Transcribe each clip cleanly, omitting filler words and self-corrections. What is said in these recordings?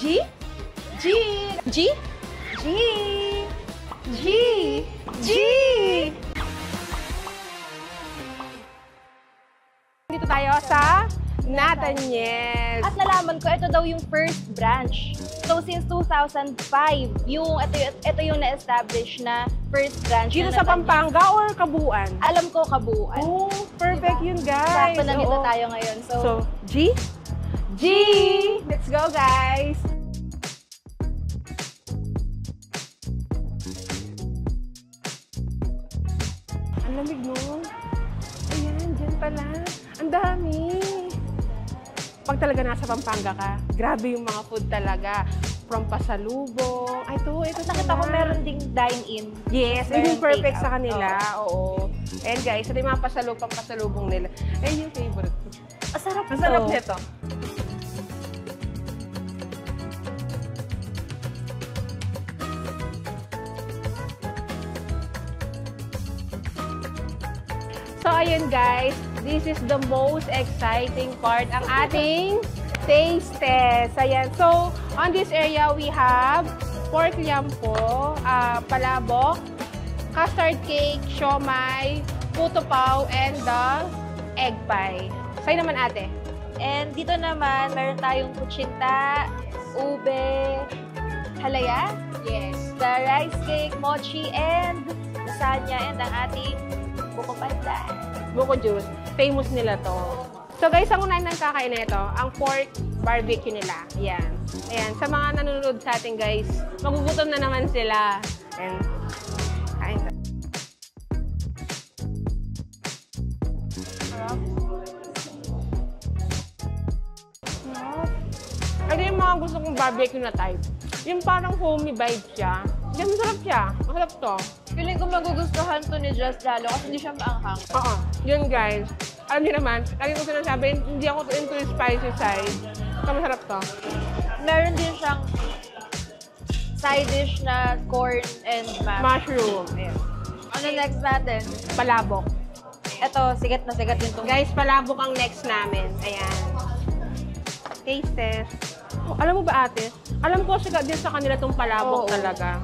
G? G! G? G! G! G! Dito tayo sa Nathaniel. At nalaman ko, ito daw yung first branch. So, since 2005, ito yung na-establish na first branch. Dito sa Pampanga or kabuuan? Alam ko, kabuuan. Oh, perfect yun, guys. Sakto na dito tayo ngayon. So, G? G! Let's go, guys! Ang lamig, no? Ayan, dyan pala. Ang dami. Pag talaga nasa Pampanga ka, grabe yung mga food talaga. From pasalubong. Ay, ito Nakita ko meron ding dine-in. Yes, ay yung perfect take-out. sa kanila. Oo. And guys, ito yung mga pasalubong nila. Ay, yung favorite ko. Masarap Ang sarap nito. So, ayun guys, this is the most exciting part, ang ating taste test. Ayan. So, on this area, we have pork liampo, palabok, custard cake, siomai, puto pao, and the egg pie. Sa'yo naman, ate. And dito naman, meron tayong kutsinta, ube, halaya, Yes. the rice cake, mochi, and lasagna, and ang ating buko pandan. Buko juice. Famous nila to. So guys, ang unahin ng kakain na ito, ang pork barbecue nila. Ayan. Ayan. Sa mga nanonood sa atin guys, magugutom na naman sila. And kain ka. Sarap. Sarap. Ano yung mga gusto kong barbecue na type? Yung parang homey vibe siya. Yan, masarap siya. Masarap to. Feeling ko magugustuhan to ni Just lalo kasi hindi siya maanghang. Oo. Yun guys. Alam niyo naman, lagi ko sinasabi, hindi ako into spicy side. So, masarap to. Meron din siyang side dish na corn and Mushroom. Ayan. Ano next natin? Palabok. Ito, sigat na sigat din itong... Guys, palabok ang next namin. Ayan. Taste test. Oh, alam mo ba ate? Alam ko siya din sa kanila itong palabok talaga.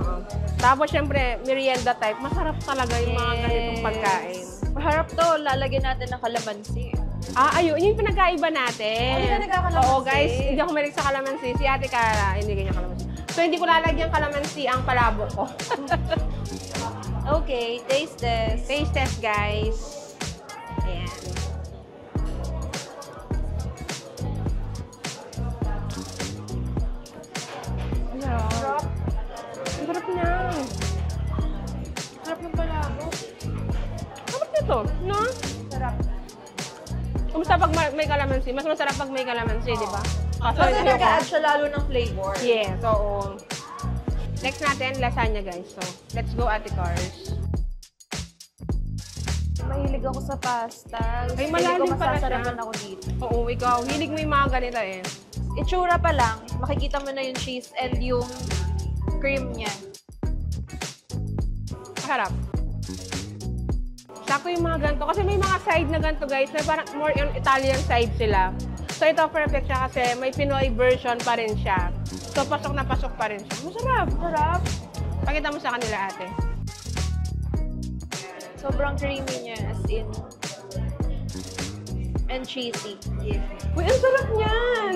Tapos syempre, merienda type. Masarap talaga yung mga ganitong pagkain. Maharap to, lalagyan natin ng kalamansi. Ayun. Yung pinagkaiba natin. Hindi ka nagkakalamansi. Oo, guys. Hindi ako mahilig sa kalamansi. Si Ate Cara, hindi ganyan kalamansi. So, hindi ko lalagyan kalamansi ang palabok ko. Okay, taste test. Taste test, guys. Ayan. Sarap. Ang sarap niya. Sarap ng palabok. Sarap nito, no? Sarap. Kumusta pag may kalamansi? Mas masarap pag may kalamansi, di ba? Kasi nag-add siya lalo ng flavor. Yes, oo. Next natin, lasagna, guys. So, let's go, Ate Cars. Mahilig ako sa pasta. Ay, Feeling malalim ko pala masasarapan siya. ako dito. Oo, ikaw. Hilig mo yung mga ganito eh. Itsura pa lang, makikita mo na yung cheese and yung cream niya. Masarap. Sakto yung mga ganito. Kasi may mga side na ganito, guys, na parang more on Italian side sila. So, ito perfect siya kasi may Pinoy version pa rin siya. So, pasok na pasok pa rin siya. Masarap. Sarap. Pakita mo sa kanila, ate. Sobrang creamy niya, as in. And cheesy. Yes. Uy, ang sarap niyan!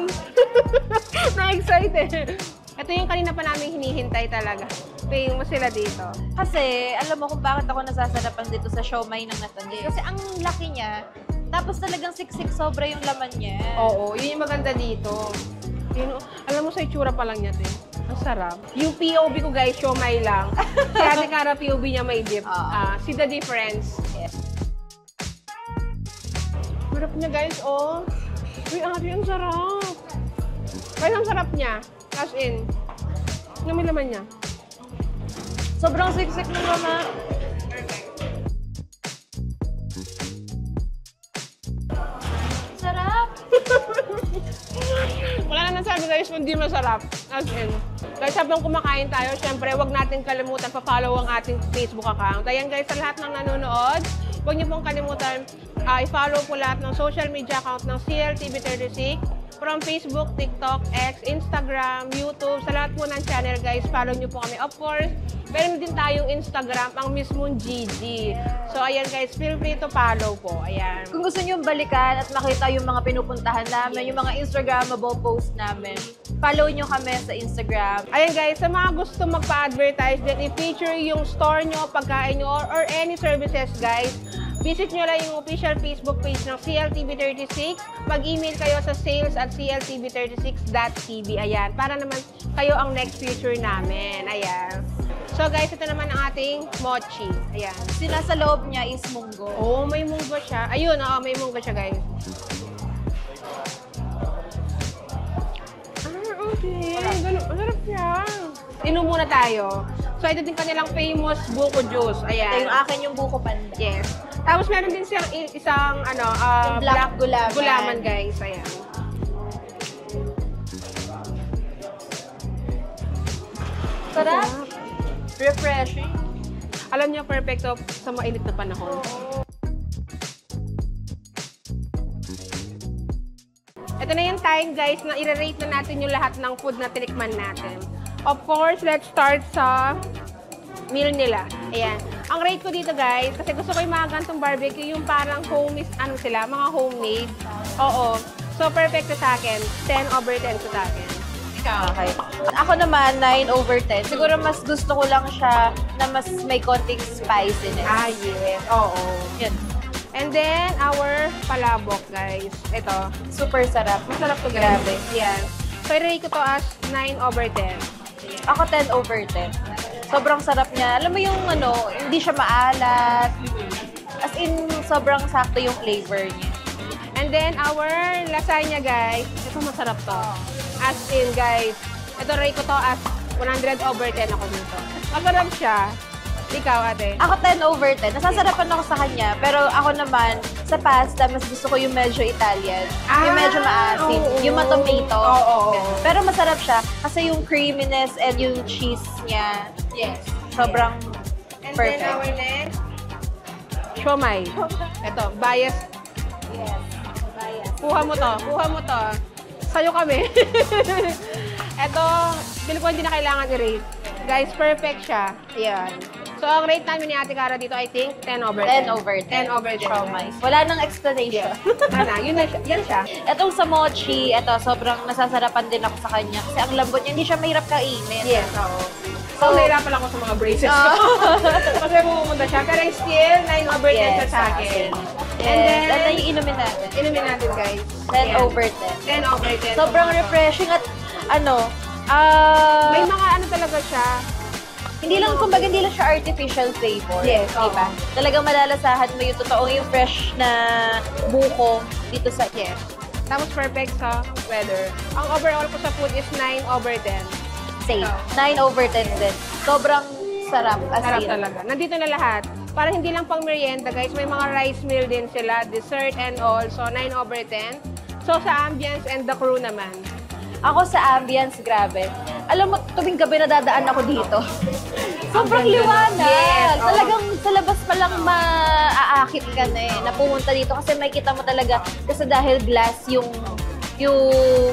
Na-excited. Ito yung kanina pa namin hinihintay talaga. Paying mo sila dito. Kasi, alam mo kung bakit ako nasasarapan dito sa siomai ng Nathaniel. Kasi ang laki niya, tapos talagang siksik sobra yung laman niya. Oo, yun yung maganda dito. Yun, alam mo sa itsura pa lang niya, te. Ang sarap. Yung POV ko, guys, siomai lang. Si Ate Cara, POV niya may dip. See the difference. Yes. Sarap niya, guys, oh. Uy, ate, ang sarap. Guys, ang sarap niya. As in, yung may laman niya. Sobrang siksik ng laman. Sarap! Wala na nasabi, guys, kung di masarap. As in, guys, habang kumakain tayo, syempre, wag natin kalimutan pa-follow ang ating Facebook account. Ayan, guys, sa lahat ng nanonood, wag niyo pong kalimutan i-follow po lahat ng social media account ng CLTV36 from Facebook, TikTok, X, Instagram, YouTube, sa lahat po ng channel guys, follow nyo po kami. Of course, meron din tayong Instagram, ang mismong Gigi. So ayan guys, feel free to follow po. Ayan. Kung gusto nyo balikan at makita yung mga pinupuntahan namin, yung mga Instagrammable post namin, follow nyo kami sa Instagram. Ayan guys, sa mga gusto magpa-advertise din, i-feature yung store nyo, pagkain nyo, or any services guys, visit nyo lang yung official Facebook page ng CLTV36. Mag-email kayo sa sales@cltv36.tv. Ayan, para naman kayo ang next feature namin. Ayan. So guys, ito naman ang ating mochi. Ayan. Sila sa loob niya is munggo. Oh, may munggo siya. Ayun, may munggo siya guys. Okay. Masarap siya. Inom muna tayo. So, ito din kanilang famous buko juice. Ayan. Ito yung akin yung buko panda. Yes. Tapos, meron din silang isang, yung black gulaman. Gulaman, guys. Ayan. Sarap. Refreshing. Alam niyo, perfecto sa mainit na panahon. Ito na yung time, guys, na i-rate na natin yung lahat ng food na tinikman natin. Of course, let's start sa meal nila. Ayan. Ang rate ko dito, guys, kasi gusto ko yung mga gantong barbecue, yung parang homemade, mga homemade. Oo. So, perfect sa akin. 10/10 sa akin. Okay. Ako naman, 9/10. Siguro mas gusto ko lang siya na mas may konting spiciness. Ah, yes. Oo. Yun. And then, our palabok, guys. Ito. Super sarap. Masarap to, guys. Grabe. Yan. So, i-rate ko to as 9/10. Ako 10/10. Sobrang sarap niya. Alam mo yung hindi siya maalat. As in, sobrang sakto yung flavor niya. And then, our lasagna, guys. Ito masarap to. As in, guys. Ito, rate ko to as 100/10 ako dito. Masarap siya. Ikaw, ate? Ako 10/10. Nasasarapan ako sa kanya. Pero ako naman, sa pasta, mas gusto ko yung medyo Italian. Yung medyo maasim. Yung matomato. Pero masarap siya kasi yung creaminess and yung cheese niya. Yes. Sobrang And perfect. then, our next, siomai. Ito, bias. Yes. Bias. Kuha mo to. Sa'yo kami. Ito, feel ko hindi na kailangan i-rate. Guys, perfect siya. Ayan. So, ang rate namin ni Ate Cara dito, I think, 10/10. 10/10. 10/10. Siomai. Wala nang explanation. Yun na siya. Yan siya. Etong sa mochi, sobrang nasasarapan din ako sa kanya. Kasi ang lambot niya, hindi siya mahirap kainin. Yes, oo. So, nahirapan ako sa mga braces ko. Kasi pumunta siya. Pero still, 9/10 siya sa akin. And then, ano yung inumin natin? Inumin natin, guys. 10/10. 10/10. Sobrang refreshing at may mga talaga siya. Hindi lang siya artificial flavor. Yes, diba? Talagang malalasahan mo yung totoong yung fresh na buko dito sa Yes. Tapos perfect sa weather. Ang overall ko sa food is 9/10. Same. 9/10 din. Sobrang sarap. Sarap talaga. Nandito na lahat. Para hindi lang pang merienda, guys. May mga rice meal din sila, dessert and all. So, 9/10. So, sa ambience and the crew naman. Ako sa ambience, grabe. Alam mo, tuwing gabi nadadaan ako dito. Sobrang liwanag. Yes, Talagang sa labas pa lang maaakit ka na na pumunta dito kasi makikita mo talaga kasi dahil glass yung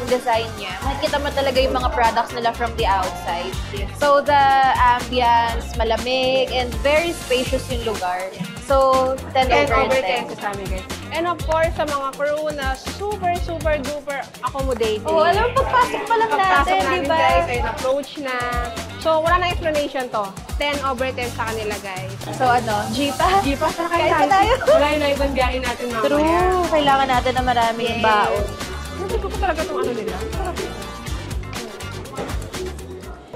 design niya. Makikita mo talaga yung mga products nila from the outside. So, the ambience, malamig, and very spacious yung lugar. So, 10/10. sa amin, guys. And of course, sa mga crew na super, super, duper accommodating. Oh, alam mo, pagpasok pa lang natin, di ba? Guys, ayun, approach na. So, wala nang explanation to. 10/10 sa kanila, guys. So, Jeepa? Jeepa, saan Kain kayo pa tayo? Wala yung ibang biyahin natin mamaya. True. Kailangan natin na maraming baon. Gusto ko talaga itong nila.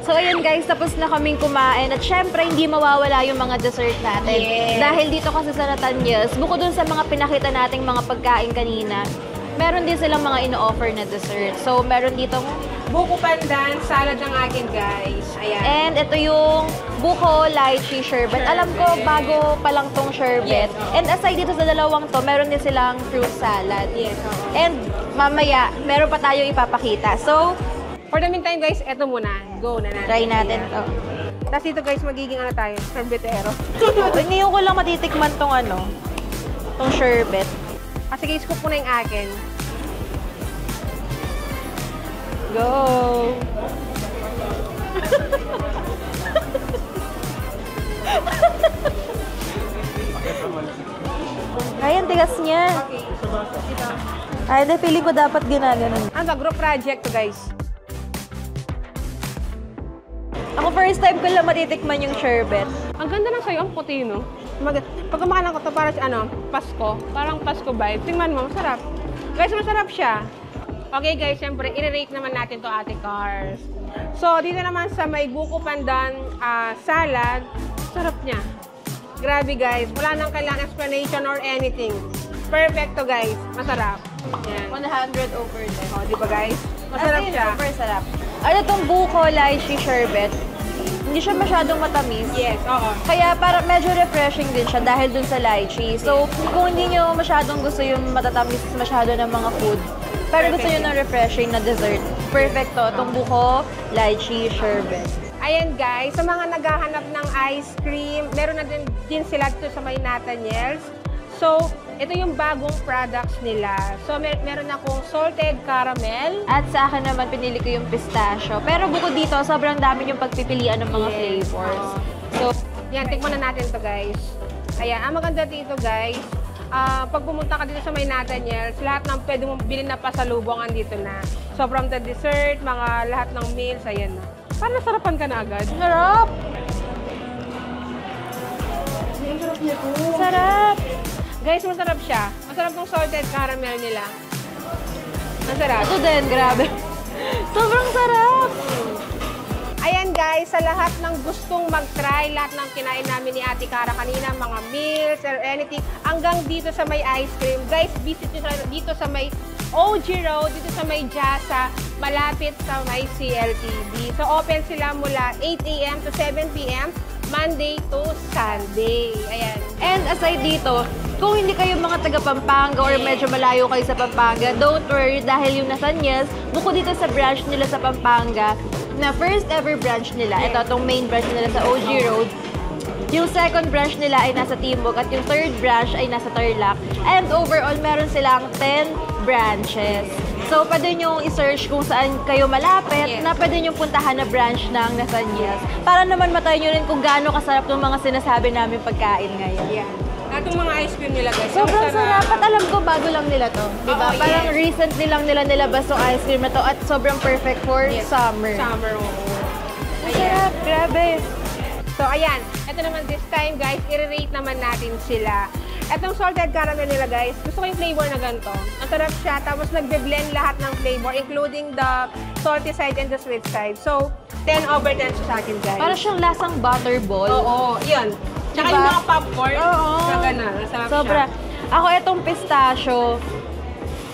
So, ayun guys, tapos na kaming kumain. At syempre, hindi mawawala yung mga dessert natin. Yes. Dahil dito kasi sa Natanyas, bukod dun sa mga pinakita nating mga pagkain kanina, meron din silang mga ino-offer na dessert. So, meron ditong buko pandan, salad ng akin, guys. Ayan. And ito yung buko lychee sherbet. Alam ko, bago pa lang tong sherbet. Yes. And aside dito sa dalawang to, meron din silang fruit salad. Yes. And mamaya, meron pa tayong ipapakita. So, for the meantime, guys, eto muna. Go na natin. try natin to. Tapos dito, guys, magiging tayo? Sherbetero. Ngayon ko lang matitikman tong tong sherbet. Sige, scoop ko na yung akin. Go! Ay, ang tigas niya. Okay. Dito. Ay, feeling ko dapat ginaganon. Ano, group project to, guys. Ako first time ko lang matitikman yung sherbet. Ang ganda ng sayo, ang puti, no? Pag kumakain ko to, parang Pasko. Parang Pasko vibe. Tingnan mo, masarap. Guys, masarap siya. Okay, guys, syempre, i-rate naman natin to Ate Cars. So, dito naman sa may buko pandan salad, sarap niya. Grabe, guys. Wala nang kailangan explanation or anything. Perfecto, guys. Masarap. Yan. 100 over 10. O, di ba, guys? Masarap As in, siya. super sarap. Ano itong buko lychee sherbet? Hindi siya masyadong matamis. Yes, oo. Kaya para medyo refreshing din siya dahil dun sa lychee. So, kung hindi nyo masyadong gusto yung matatamis masyado ng mga food, pero gusto nyo ng refreshing na dessert, perfecto. Itong buko lychee sherbet. Ayan guys, sa mga naghahanap ng ice cream, meron na din sila dito sa may Nathaniel's. So, ito yung bagong products nila. So, meron akong salted caramel. At sa akin naman, pinili ko yung pistachio. Pero bukod dito, sobrang dami yung pagpipilian ng mga flavors. So, yan, tikman na natin to guys. Ayan, ang maganda dito guys, pag pumunta ka dito sa may Nathaniel's, lahat ng pwede mong bilhin na pasalubong andito na. So, from the dessert, mga lahat ng meals, ayan na. Parang nasarapan ka na agad. sarap! Sarap! Guys, masarap siya. Masarap tong salted caramel nila. Masarap. Ito din, grabe. Sobrang sarap! Ayan guys, sa lahat ng gustong mag-try, lahat ng kinain namin ni Ate Cara kanina, mga meals or anything, hanggang dito sa may ice cream. Guys, visit nyo dito sa may OG Road, dito sa may Jasa, malapit sa may CLTV. So, open sila mula 8 a.m. to 7 p.m. Monday to Sunday. Ayan. And aside dito, kung hindi kayo mga taga Pampanga or medyo malayo kayo sa Pampanga, don't worry dahil yung Nathaniel's, bukod dito sa branch nila sa Pampanga, na first ever branch nila, ito itong main branch nila sa OG Road, yung second branch nila ay nasa Timog at yung third branch ay nasa Tarlac. And overall, meron silang 10 branches. So, pwede nyo i-search kung saan kayo malapit na pwede nyo puntahan na branch ng Nathaniel's. Para naman matay nyo rin kung gaano kasarap ng mga sinasabi namin pagkain ngayon. Yan. At yung mga ice cream nila guys. Sobrang sarap. At alam ko, bago lang nila to. Diba? Oo, Parang yes. recently lang nila nilabas yung ice cream na to at sobrang perfect for summer. Summer, oo. Ang sarap. Grabe. So, ayan. Ito naman this time, guys, i-rate naman natin sila. Etong salted caramel nila, guys, gusto ko yung flavor na ganito. Ang sarap siya. Tapos, nagbe-blend lahat ng flavor, including the salty side and the sweet side. So, 10 over 10 sa akin, guys. Parang siyang lasang butterball. Oo, yun. Tsaka Diba? yung mga popcorn. Oo. Tsaka na. Sarap Sobra. siya. Ako, itong pistachio,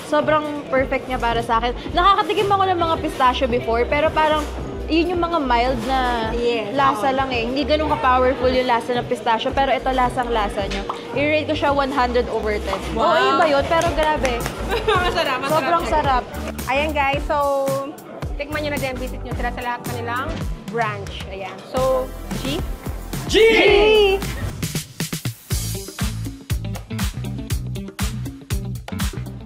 sobrang perfect niya para sa akin. Nakakatikim ako ng mga pistachio before, pero parang yun yung mga mild na lasa lang eh. Hindi ganun ka-powerful yung lasa ng pistachio, pero ito lasang-lasa nyo. I-rate ko siya 100 over 10. Wow. Oo, iba yun, pero grabe. Masarap, masarap Sobrang siya. sarap. Ayan guys, so tikman nyo na din, visit nyo sila sa lahat kanilang branch. Ayan. So, G? G!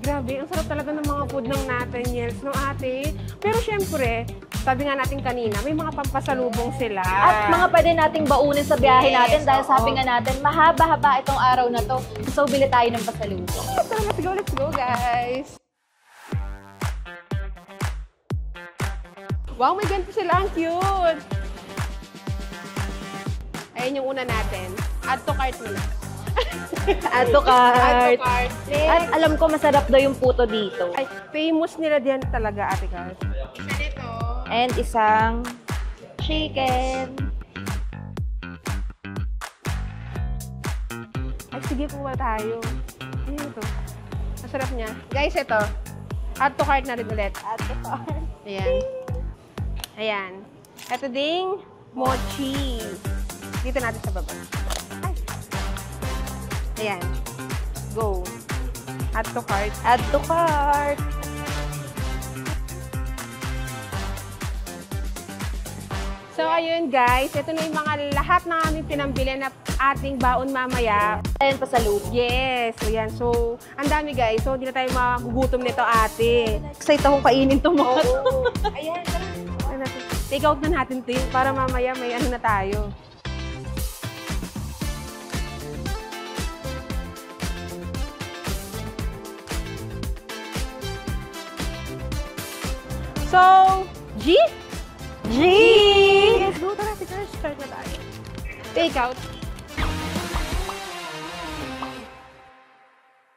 Grabe, ang sarap talaga ng mga food ng Nathaniel's, no ate? Pero syempre, sabi nga natin kanina, may mga pampasalubong sila. At mga pwede nating baunin sa biyahe natin dahil sabi nga natin, mahaba-haba itong araw na to. So, bili tayo ng pasalubong. So, let's go guys! Wow, may ganito sila. Ang cute! Ayan yung una natin. Add to cart mo na. Add to cart. Add to cart. At alam ko masarap daw yung puto dito. Ay, famous nila diyan talaga, Ate Cars. Isa nito. And isang chicken. Ay, sige po tayo. Ano ito? Masarap niya. Guys, ito. Add to cart na rin ulit. Add to cart. Ayan. Ayan. Ito ding mochi. Dito natin sa baba. Ay. Ayan. Go. Add to cart. Add to cart. So, ayun guys. Ito na yung mga lahat na aming pinambili na ating baon mamaya. Ayan pa sa loop. Yes, so yan. So, ang dami guys. So, hindi na tayo magugutom nito ate. Excited akong kainin to mga to. Oo. Ayan, take out na natin ito para mamaya may ano na tayo. So, G? G! Let's go, tara, start na tayo. Take out.